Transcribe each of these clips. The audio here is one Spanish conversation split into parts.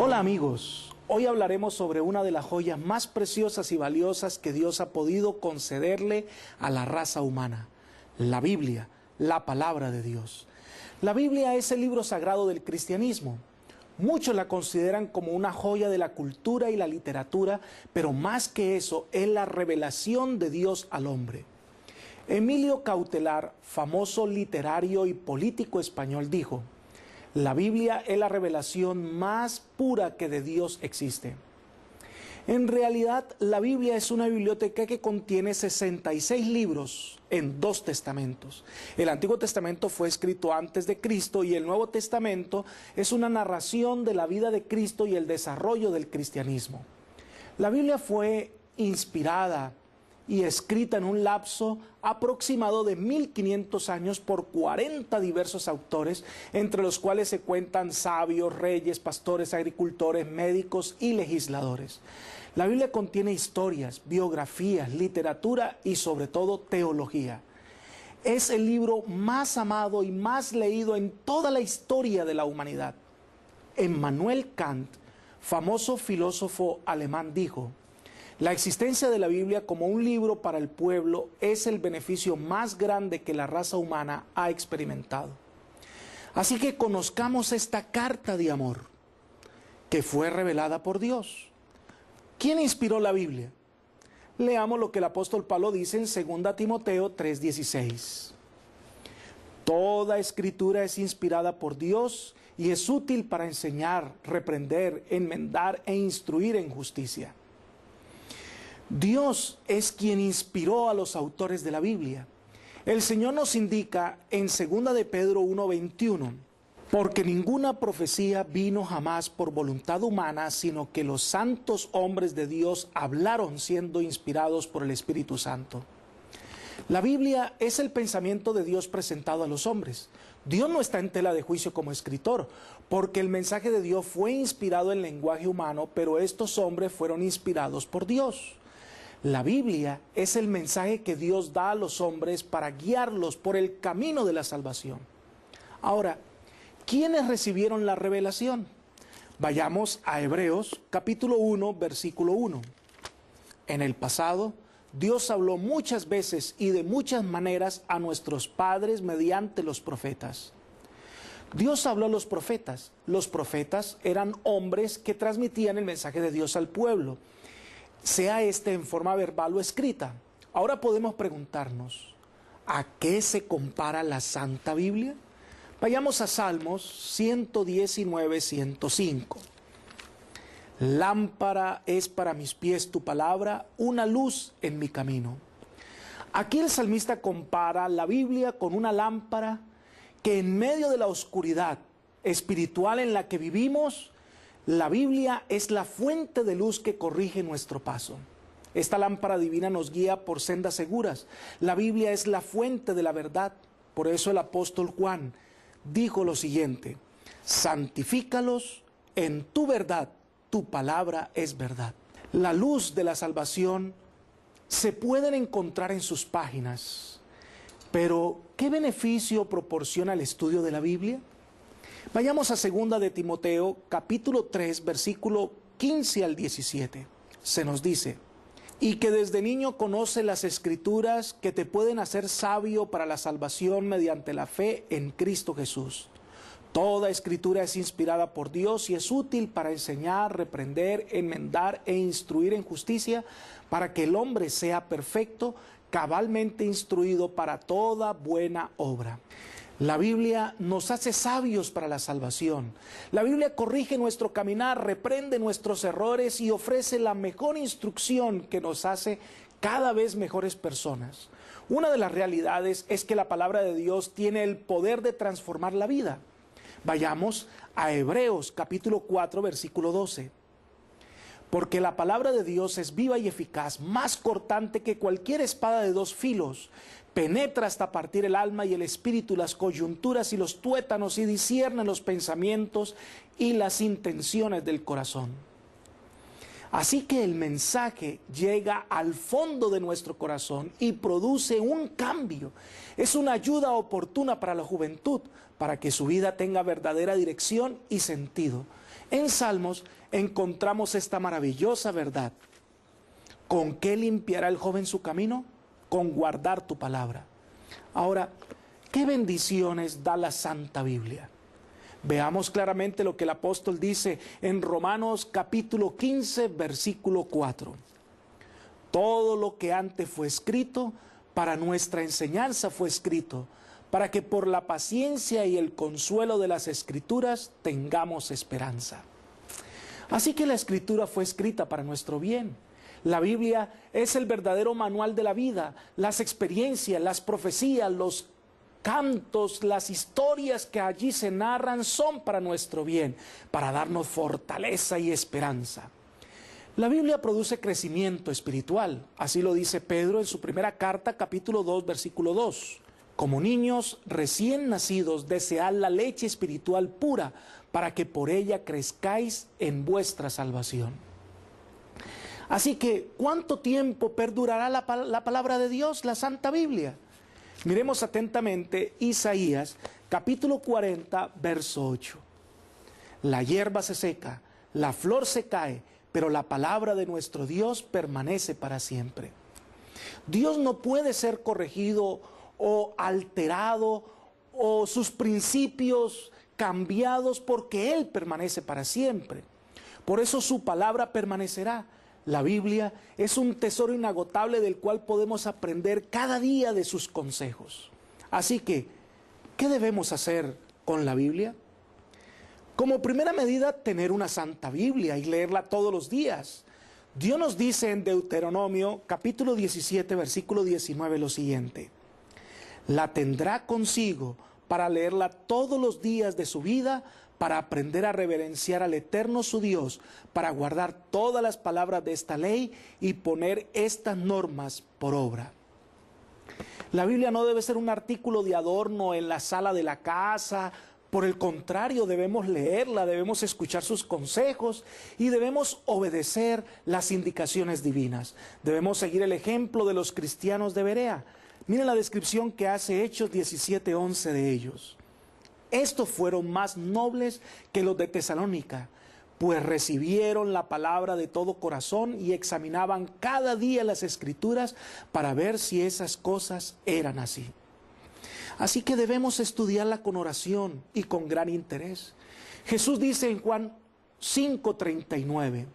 Hola amigos, hoy hablaremos sobre una de las joyas más preciosas y valiosas que Dios ha podido concederle a la raza humana, la Biblia, la palabra de Dios. La Biblia es el libro sagrado del cristianismo. Muchos la consideran como una joya de la cultura y la literatura, pero más que eso, es la revelación de Dios al hombre. Emilio Cautelar, famoso literario y político español, dijo: la Biblia es la revelación más pura que de Dios existe. En realidad, la Biblia es una biblioteca que contiene 66 libros en 2 testamentos. El Antiguo Testamento fue escrito antes de Cristo y el Nuevo Testamento es una narración de la vida de Cristo y el desarrollo del cristianismo. La Biblia fue inspirada y escrita en un lapso aproximado de 1500 años por 40 diversos autores, entre los cuales se cuentan sabios, reyes, pastores, agricultores, médicos y legisladores. La Biblia contiene historias, biografías, literatura y sobre todo teología. Es el libro más amado y más leído en toda la historia de la humanidad. Immanuel Kant, famoso filósofo alemán, dijo: la existencia de la Biblia como un libro para el pueblo es el beneficio más grande que la raza humana ha experimentado. Así que conozcamos esta carta de amor que fue revelada por Dios. ¿Quién inspiró la Biblia? Leamos lo que el apóstol Pablo dice en 2 Timoteo 3:16. Toda escritura es inspirada por Dios y es útil para enseñar, reprender, enmendar e instruir en justicia. Dios es quien inspiró a los autores de la Biblia. El Señor nos indica en 2 de Pedro 1:21, porque ninguna profecía vino jamás por voluntad humana, sino que los santos hombres de Dios hablaron siendo inspirados por el Espíritu Santo. La Biblia es el pensamiento de Dios presentado a los hombres. Dios no está en tela de juicio como escritor, porque el mensaje de Dios fue inspirado en lenguaje humano, pero estos hombres fueron inspirados por Dios. La Biblia es el mensaje que Dios da a los hombres para guiarlos por el camino de la salvación. Ahora, ¿quiénes recibieron la revelación? Vayamos a Hebreos capítulo 1, versículo 1. En el pasado, Dios habló muchas veces y de muchas maneras a nuestros padres mediante los profetas. Dios habló a los profetas. Los profetas eran hombres que transmitían el mensaje de Dios al pueblo, sea este en forma verbal o escrita. Ahora podemos preguntarnos, ¿a qué se compara la Santa Biblia? Vayamos a Salmos 119, 105. Lámpara es para mis pies tu palabra, una luz en mi camino. Aquí el salmista compara la Biblia con una lámpara que en medio de la oscuridad espiritual en la que vivimos, la Biblia es la fuente de luz que corrige nuestro paso. Esta lámpara divina nos guía por sendas seguras. La Biblia es la fuente de la verdad. Por eso el apóstol Juan dijo lo siguiente: santifícalos en tu verdad, tu palabra es verdad. La luz de la salvación se pueden encontrar en sus páginas, pero ¿qué beneficio proporciona el estudio de la Biblia? Vayamos a 2 de Timoteo, capítulo 3, versículo 15 al 17. Se nos dice: y que desde niño conoce las Escrituras que te pueden hacer sabio para la salvación mediante la fe en Cristo Jesús. Toda Escritura es inspirada por Dios y es útil para enseñar, reprender, enmendar e instruir en justicia, para que el hombre sea perfecto, cabalmente instruido para toda buena obra. La Biblia nos hace sabios para la salvación. La Biblia corrige nuestro caminar, reprende nuestros errores y ofrece la mejor instrucción que nos hace cada vez mejores personas. Una de las realidades es que la palabra de Dios tiene el poder de transformar la vida. Vayamos a Hebreos capítulo 4, versículo 12. Porque la palabra de Dios es viva y eficaz, más cortante que cualquier espada de 2 filos, penetra hasta partir el alma y el espíritu, las coyunturas y los tuétanos, y discierne los pensamientos y las intenciones del corazón. Así que el mensaje llega al fondo de nuestro corazón y produce un cambio. Es una ayuda oportuna para la juventud, para que su vida tenga verdadera dirección y sentido. En Salmos encontramos esta maravillosa verdad. ¿Con qué limpiará el joven su camino? Con guardar tu palabra. Ahora, ¿qué bendiciones da la Santa Biblia? Veamos claramente lo que el apóstol dice en Romanos capítulo 15, versículo 4. Todo lo que antes fue escrito, para nuestra enseñanza fue escrito, para que por la paciencia y el consuelo de las Escrituras tengamos esperanza. Así que la Escritura fue escrita para nuestro bien. La Biblia es el verdadero manual de la vida. Las experiencias, las profecías, los cantos, las historias que allí se narran son para nuestro bien, para darnos fortaleza y esperanza. La Biblia produce crecimiento espiritual. Así lo dice Pedro en su primera carta, capítulo 2, versículo 2. Como niños recién nacidos, desead la leche espiritual pura, para que por ella crezcáis en vuestra salvación. Así que, ¿cuánto tiempo perdurará la palabra de Dios, la Santa Biblia? Miremos atentamente Isaías, capítulo 40, verso 8. La hierba se seca, la flor se cae, pero la palabra de nuestro Dios permanece para siempre. Dios no puede ser corregido o alterado o sus principios cambiados porque Él permanece para siempre. Por eso su palabra permanecerá. La Biblia es un tesoro inagotable del cual podemos aprender cada día de sus consejos. Así que, ¿qué debemos hacer con la Biblia? Como primera medida, tener una Santa Biblia y leerla todos los días. Dios nos dice en Deuteronomio, capítulo 17, versículo 19, lo siguiente. La tendrá consigo para leerla todos los días de su vida, para aprender a reverenciar al Eterno su Dios, para guardar todas las palabras de esta ley y poner estas normas por obra. La Biblia no debe ser un artículo de adorno en la sala de la casa. Por el contrario, debemos leerla, debemos escuchar sus consejos y debemos obedecer las indicaciones divinas. Debemos seguir el ejemplo de los cristianos de Berea. Miren la descripción que hace Hechos 17:11 de ellos. Estos fueron más nobles que los de Tesalónica, pues recibieron la palabra de todo corazón y examinaban cada día las Escrituras para ver si esas cosas eran así. Así que debemos estudiarla con oración y con gran interés. Jesús dice en Juan 5:39,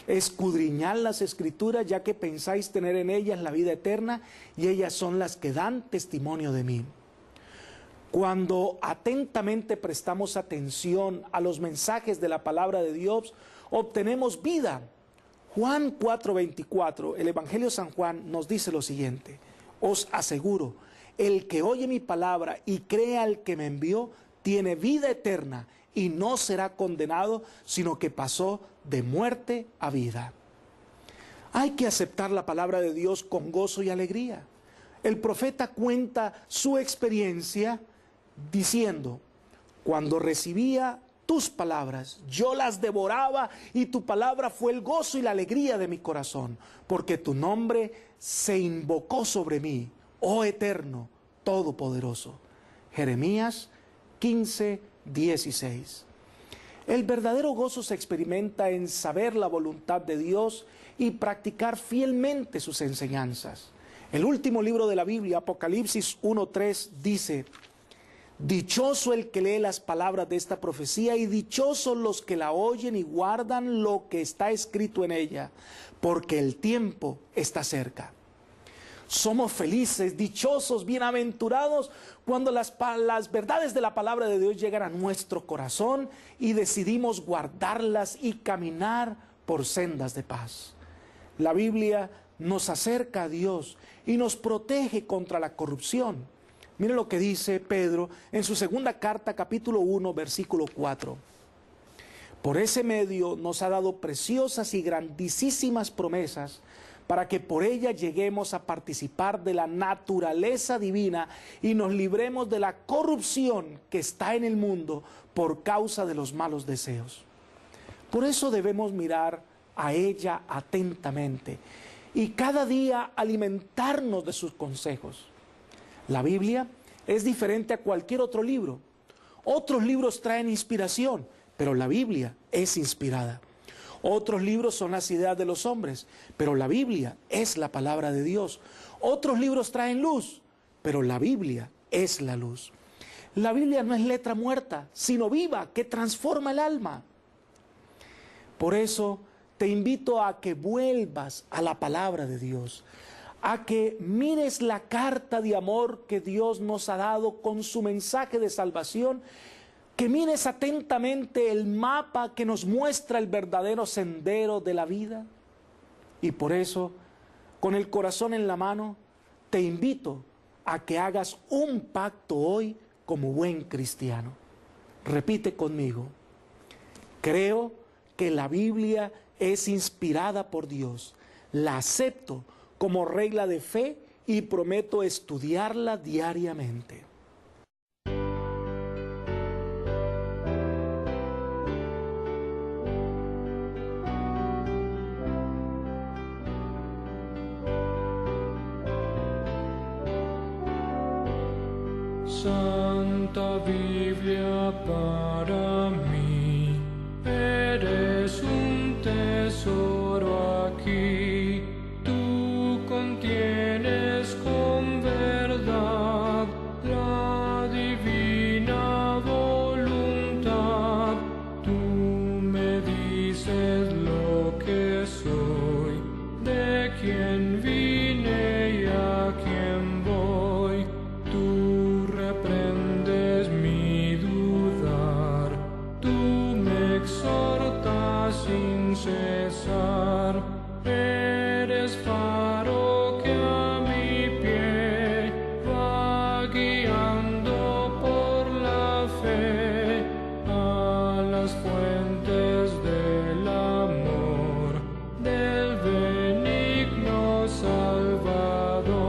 escudriñad las Escrituras ya que pensáis tener en ellas la vida eterna y ellas son las que dan testimonio de mí. Cuando atentamente prestamos atención a los mensajes de la palabra de Dios, obtenemos vida. Juan 4:24, el Evangelio de San Juan nos dice lo siguiente: os aseguro, el que oye mi palabra y cree al que me envió, tiene vida eterna y no será condenado, sino que pasó de muerte a vida. Hay que aceptar la palabra de Dios con gozo y alegría. El profeta cuenta su experiencia diciendo, cuando recibía tus palabras, yo las devoraba y tu palabra fue el gozo y la alegría de mi corazón, porque tu nombre se invocó sobre mí, oh Eterno, Todopoderoso. Jeremías 15:16. El verdadero gozo se experimenta en saber la voluntad de Dios y practicar fielmente sus enseñanzas. El último libro de la Biblia, Apocalipsis 1:3, dice: dichoso el que lee las palabras de esta profecía y dichosos los que la oyen y guardan lo que está escrito en ella, porque el tiempo está cerca. Somos felices, dichosos, bienaventurados cuando las verdades de la palabra de Dios llegan a nuestro corazón y decidimos guardarlas y caminar por sendas de paz. La Biblia nos acerca a Dios y nos protege contra la corrupción. Miren lo que dice Pedro en su segunda carta, capítulo 1, versículo 4. Por ese medio nos ha dado preciosas y grandísimas promesas para que por ella lleguemos a participar de la naturaleza divina y nos libremos de la corrupción que está en el mundo por causa de los malos deseos. Por eso debemos mirar a ella atentamente y cada día alimentarnos de sus consejos. La Biblia es diferente a cualquier otro libro. Otros libros traen inspiración, pero la Biblia es inspirada. Otros libros son las ideas de los hombres, pero la Biblia es la palabra de Dios. Otros libros traen luz, pero la Biblia es la luz. La Biblia no es letra muerta, sino viva, que transforma el alma. Por eso te invito a que vuelvas a la palabra de Dios, a que mires la carta de amor que Dios nos ha dado con su mensaje de salvación, que mires atentamente el mapa que nos muestra el verdadero sendero de la vida. Y por eso, con el corazón en la mano, te invito a que hagas un pacto hoy como buen cristiano. Repite conmigo: creo que la Biblia es inspirada por Dios, la acepto como regla de fe y prometo estudiarla diariamente. Santa Biblia para mí, eres un tesoro aquí. Tú contienes con verdad la divina voluntad. Tú me dices lo que soy, de quién vine y a quién voy. Tú reprendes mi dudar, tú me exhortas sin cesar. Eres faro que a mi pie va guiando por la fe a las fuentes del amor del benigno Salvador.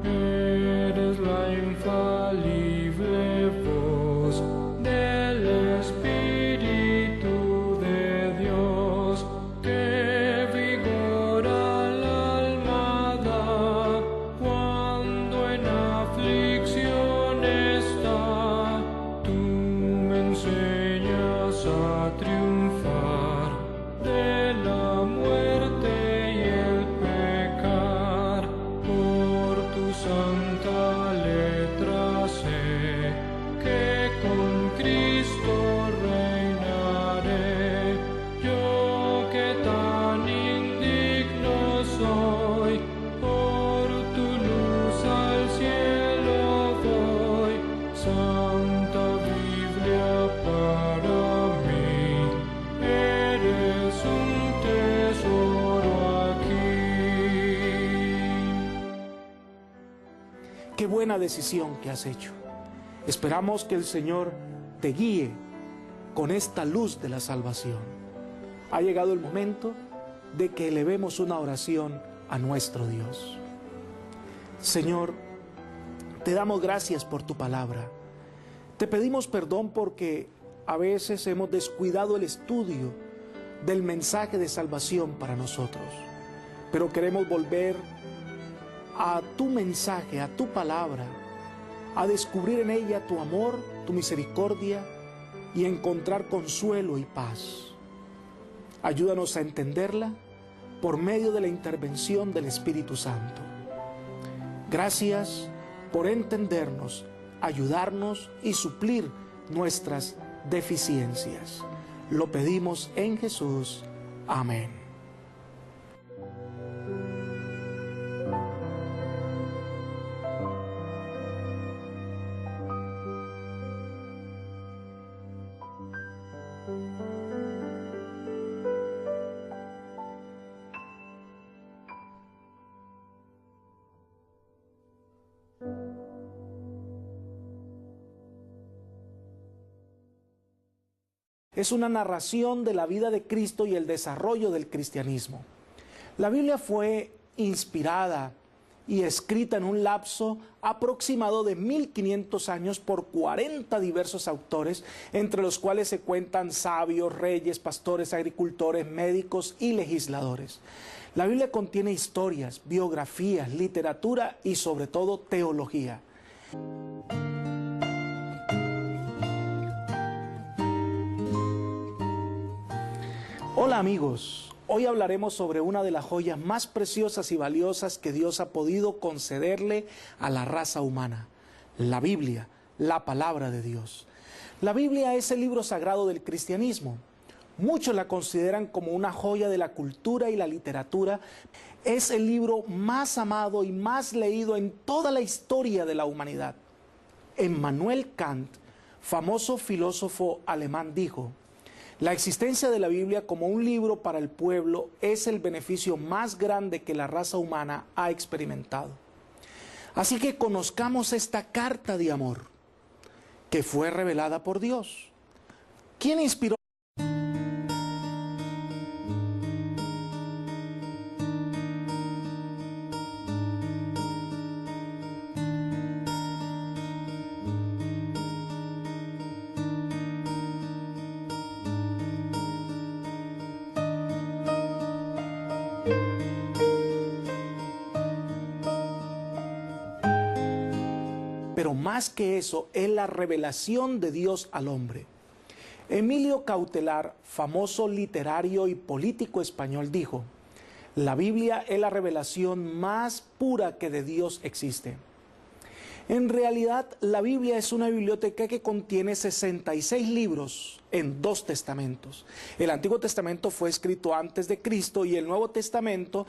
Eres la infalible voz del Espíritu de Dios, que vigor al alma da cuando en aflicción está. Tú me enseñas a triunfar de la muerte y el pecar. Por tu santa letra sé que con Cristo reinaré. Yo que tan indigno soy, por tu luz al cielo voy. Santa Biblia para mí, eres un tesoro aquí. Qué buena decisión que has hecho. Esperamos que el Señor te guíe con esta luz de la salvación. Ha llegado el momento de que elevemos una oración a nuestro Dios. Señor, te damos gracias por tu palabra. Te pedimos perdón porque a veces hemos descuidado el estudio del mensaje de salvación para nosotros. Pero queremos volver a tu mensaje, a tu palabra, a descubrir en ella tu amor, tu misericordia y encontrar consuelo y paz. Ayúdanos a entenderla por medio de la intervención del Espíritu Santo. Gracias por entendernos, ayudarnos y suplir nuestras deficiencias. Lo pedimos en Jesús. Amén. Es una narración de la vida de Cristo y el desarrollo del cristianismo. La Biblia fue inspirada y escrita en un lapso aproximado de 1500 años por 40 diversos autores, entre los cuales se cuentan sabios, reyes, pastores, agricultores, médicos y legisladores. La Biblia contiene historias, biografías, literatura y sobre todo teología. Hola amigos, hoy hablaremos sobre una de las joyas más preciosas y valiosas que Dios ha podido concederle a la raza humana, la Biblia, la palabra de Dios. La Biblia es el libro sagrado del cristianismo. Muchos la consideran como una joya de la cultura y la literatura. Es el libro más amado y más leído en toda la historia de la humanidad. Immanuel Kant, famoso filósofo alemán, dijo: la existencia de la Biblia como un libro para el pueblo es el beneficio más grande que la raza humana ha experimentado. Así que conozcamos esta carta de amor que fue revelada por Dios. ¿Quién inspiró? Pero más que eso, es la revelación de Dios al hombre. Emilio Cautelar, famoso literario y político español, dijo: la Biblia es la revelación más pura que de Dios existe. En realidad, la Biblia es una biblioteca que contiene 66 libros en 2 testamentos. El Antiguo Testamento fue escrito antes de Cristo y el Nuevo Testamento